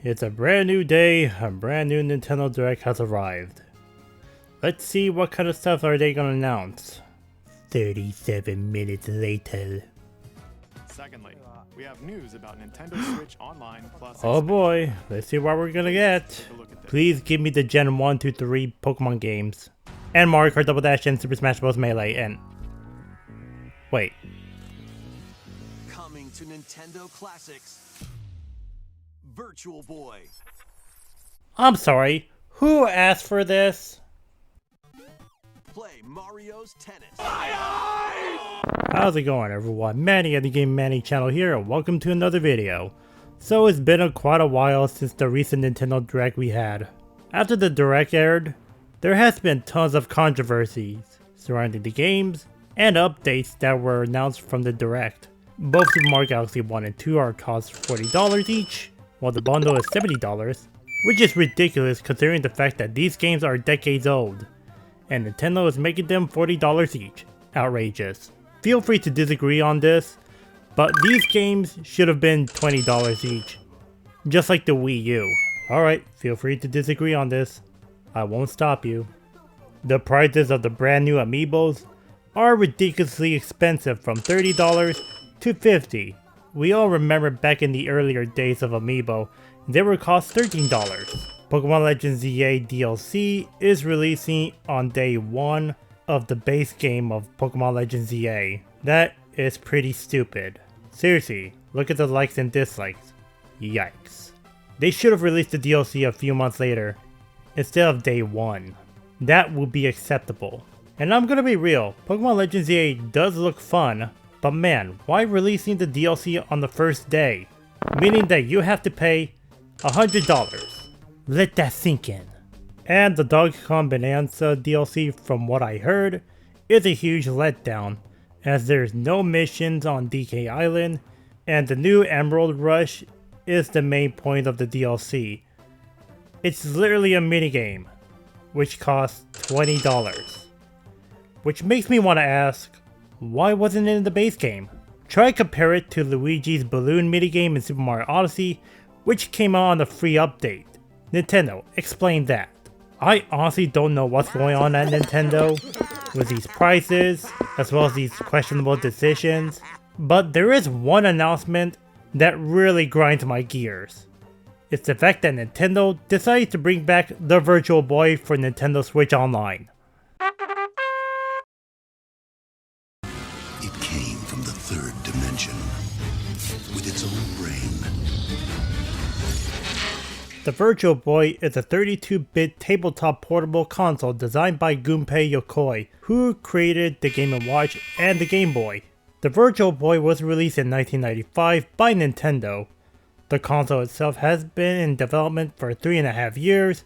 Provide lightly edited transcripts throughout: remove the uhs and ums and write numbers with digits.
It's a brand new day, a brand new Nintendo Direct has arrived. Let's see what kind of stuff are they gonna announce. 37 minutes later. Secondly, we have news about Nintendo Switch Online Plus. Oh boy, let's see what we're gonna get. Please give me the Gen 1, 2, 3 Pokemon games. And Mario Kart Double Dash and Super Smash Bros. Melee and... Wait. Coming to Nintendo Classics. Virtual Boy. I'm sorry, who asked for this? Play Mario's Tennis. How's it going everyone? Manny of the Game Manny channel here and welcome to another video. So it's been quite a while since the recent Nintendo Direct we had. After the Direct aired, there has been tons of controversies surrounding the games and updates that were announced from the Direct. Both Super Mario Galaxy 1 and 2 are cost $40 each, while the bundle is $70, which is ridiculous considering the fact that these games are decades old, and Nintendo is making them $40 each. Outrageous. Feel free to disagree on this, but these games should have been $20 each, just like the Wii U. Alright, feel free to disagree on this. I won't stop you. The prices of the brand new amiibos are ridiculously expensive, from $30 to $50. We all remember back in the earlier days of amiibo, they were cost $13. Pokémon Legends ZA DLC is releasing on day 1 of the base game of Pokémon Legends ZA. That is pretty stupid. Seriously, look at the likes and dislikes. Yikes. They should have released the DLC a few months later, instead of day 1. That would be acceptable. And I'm gonna be real, Pokémon Legends ZA does look fun, but man, why releasing the DLC on the first day? Meaning that you have to pay $100. Let that sink in. And the Donkey Kong Bonanza DLC, from what I heard, is a huge letdown, as there's no missions on DK Island, and the new Emerald Rush is the main point of the DLC. It's literally a minigame, which costs $20. Which makes me want to ask, why wasn't it in the base game? Try compare it to Luigi's balloon minigame in Super Mario Odyssey, which came out on a free update. Nintendo, explain that. I honestly don't know what's going on at Nintendo with these prices, as well as these questionable decisions, but there is one announcement that really grinds my gears. It's the fact that Nintendo decided to bring back the Virtual Boy for Nintendo Switch Online. It came from the third dimension, with its own brain. The Virtual Boy is a 32-bit tabletop portable console designed by Gunpei Yokoi, who created the Game & Watch and the Game Boy. The Virtual Boy was released in 1995 by Nintendo. The console itself has been in development for 3.5 years,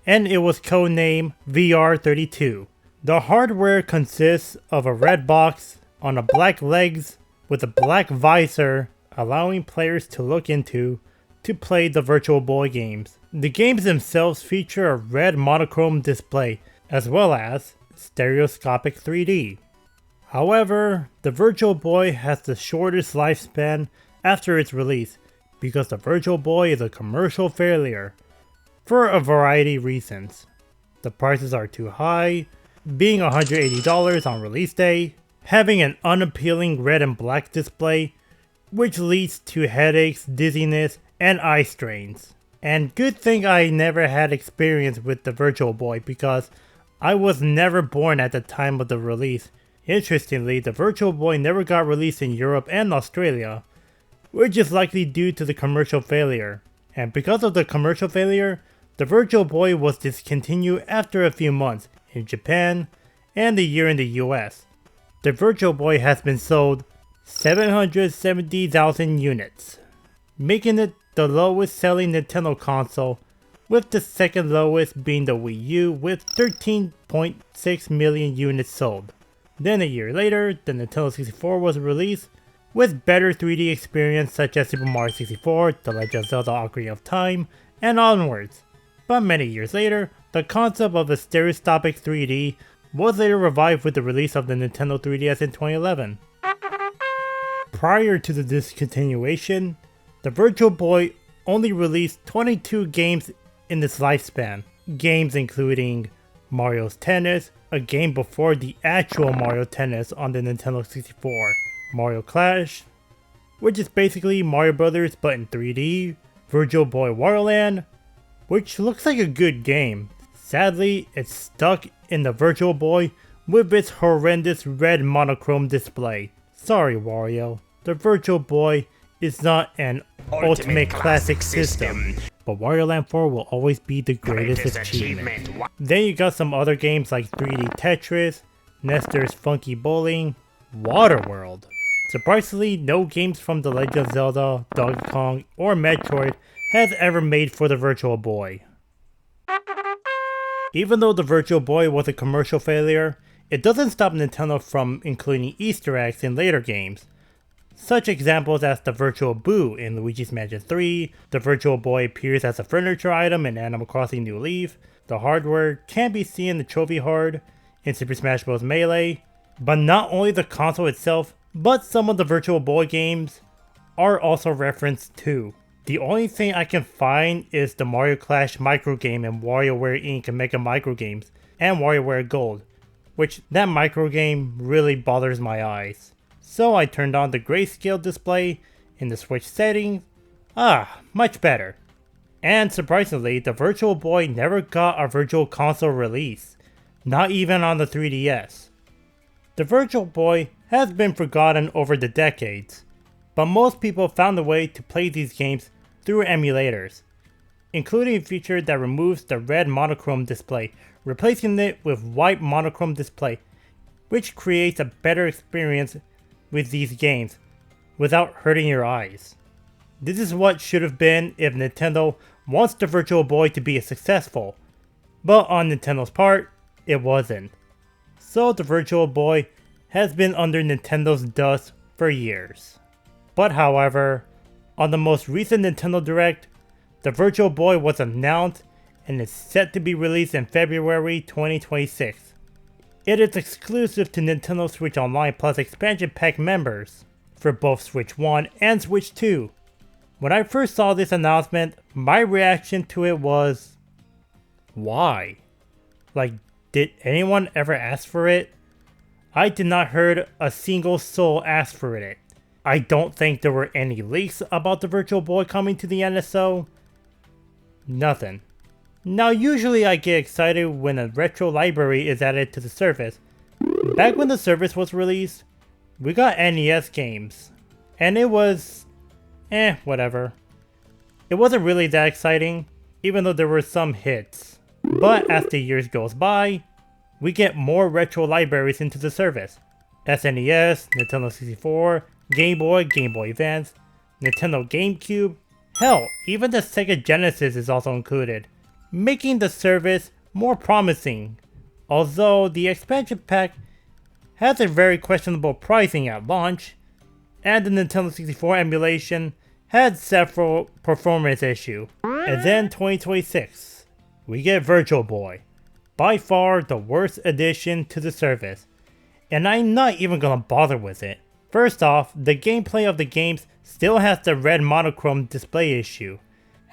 and it was codenamed VR32. The hardware consists of a red box on a black legs with a black visor, allowing players to look into to play the Virtual Boy games. The games themselves feature a red monochrome display, as well as stereoscopic 3D. However, the Virtual Boy has the shortest lifespan after its release, because the Virtual Boy is a commercial failure, for a variety of reasons. The prices are too high, being $180 on release day, having an unappealing red and black display, which leads to headaches, dizziness, and eye strains. And good thing I never had experience with the Virtual Boy, because I was never born at the time of the release. Interestingly, the Virtual Boy never got released in Europe and Australia, which is likely due to the commercial failure. And because of the commercial failure, the Virtual Boy was discontinued after a few months in Japan and a year in the US. The Virtual Boy has been sold 770,000 units, making it the lowest selling Nintendo console, with the second lowest being the Wii U with 13.6 million units sold. Then a year later, the Nintendo 64 was released with better 3D experience such as Super Mario 64, The Legend of Zelda Ocarina of Time, and onwards. But many years later, the concept of a stereoscopic 3D was later revived with the release of the Nintendo 3DS in 2011. Prior to the discontinuation, the Virtual Boy only released 22 games in its lifespan. Games including Mario's Tennis, a game before the actual Mario Tennis on the Nintendo 64, Mario Clash, which is basically Mario Brothers but in 3D, Virtual Boy Wario Land, which looks like a good game. Sadly, it's stuck in the Virtual Boy with its horrendous red monochrome display. Sorry Wario, the Virtual Boy is not an ultimate classic system, but Wario Land 4 will always be the greatest achievement. Then you got some other games like 3D Tetris, Nestor's Funky Bowling, Waterworld. Surprisingly, no games from The Legend of Zelda, Donkey Kong, or Metroid has ever made for the Virtual Boy. Even though the Virtual Boy was a commercial failure, it doesn't stop Nintendo from including Easter eggs in later games. Such examples as the Virtual Boo in Luigi's Mansion 3, the Virtual Boy appears as a furniture item in Animal Crossing New Leaf, the hardware can be seen in the Trophy Horde in Super Smash Bros. Melee, but not only the console itself, but some of the Virtual Boy games are also referenced too. The only thing I can find is the Mario Clash microgame in WarioWare Inc. and Mega Microgames, and WarioWare Gold, which that microgame really bothers my eyes. So I turned on the grayscale display in the Switch settings. Much better. And surprisingly, the Virtual Boy never got a Virtual Console release, not even on the 3DS. The Virtual Boy has been forgotten over the decades, but most people found a way to play these games through emulators, including a feature that removes the red monochrome display, replacing it with white monochrome display, which creates a better experience with these games without hurting your eyes. This is what should have been if Nintendo wants the Virtual Boy to be successful, but on Nintendo's part, it wasn't. So the Virtual Boy has been under Nintendo's dust for years. But however, on the most recent Nintendo Direct, the Virtual Boy was announced and is set to be released in February 2026. It is exclusive to Nintendo Switch Online Plus expansion pack members for both Switch 1 and Switch 2. When I first saw this announcement, my reaction to it was, why? Like, did anyone ever ask for it? I did not heard a single soul ask for it. I don't think there were any leaks about the Virtual Boy coming to the NSO. Nothing. Now usually I get excited when a retro library is added to the service. Back when the service was released, we got NES games, and it was whatever. It wasn't really that exciting, even though there were some hits. But as the years goes by, we get more retro libraries into the service. SNES, Nintendo 64, Game Boy, Game Boy Advance, Nintendo GameCube, hell, even the Sega Genesis is also included, making the service more promising, although the expansion pack has a very questionable pricing at launch, and the Nintendo 64 emulation had several performance issues. And then 2026, we get Virtual Boy, by far the worst addition to the service, and I'm not even gonna bother with it. First off, the gameplay of the games still has the red monochrome display issue,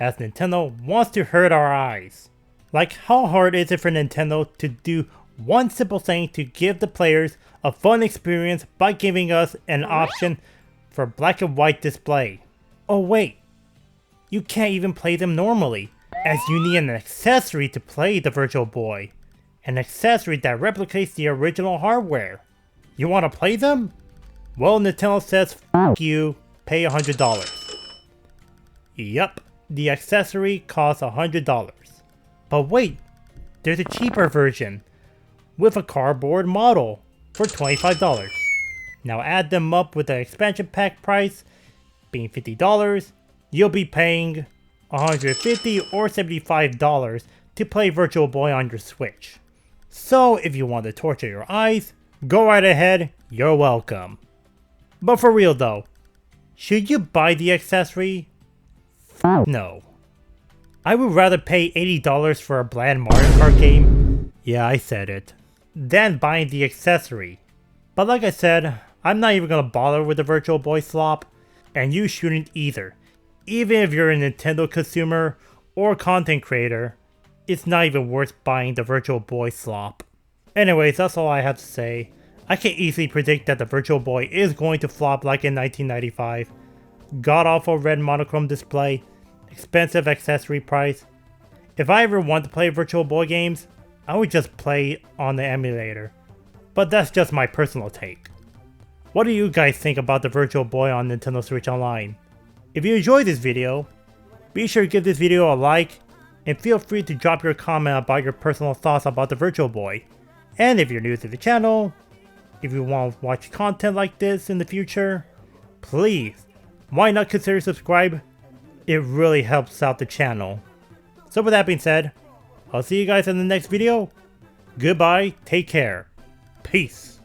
as Nintendo wants to hurt our eyes. Like, how hard is it for Nintendo to do one simple thing to give the players a fun experience by giving us an option for black and white display? Oh wait, you can't even play them normally, as you need an accessory to play the Virtual Boy. An accessory that replicates the original hardware. You want to play them? Well, Nintendo says f*** you, pay $100. Yup. The accessory costs $100. But wait, there's a cheaper version with a cardboard model for $25. Now add them up with the expansion pack price being $50, you'll be paying $150 or $75 to play Virtual Boy on your Switch. So if you want to torture your eyes, go right ahead, you're welcome. But for real though, should you buy the accessory? No. I would rather pay $80 for a bland Mario Kart game, yeah I said it, than buying the accessory. But like I said, I'm not even gonna bother with the Virtual Boy slop, and you shouldn't either. even if you're a Nintendo consumer or content creator, it's not even worth buying the Virtual Boy slop. Anyways, that's all I have to say. I can easily predict that the Virtual Boy is going to flop like in 1995. God-awful red monochrome display, expensive accessory price. If I ever want to play Virtual Boy games, I would just play on the emulator. But that's just my personal take. What do you guys think about the Virtual Boy on Nintendo Switch Online? If you enjoyed this video, be sure to give this video a like, and feel free to drop your comment about your personal thoughts about the Virtual Boy. And if you're new to the channel, if you want to watch content like this in the future, please, why not consider subscribe? It really helps out the channel. So with that being said, I'll see you guys in the next video. Goodbye, take care, peace.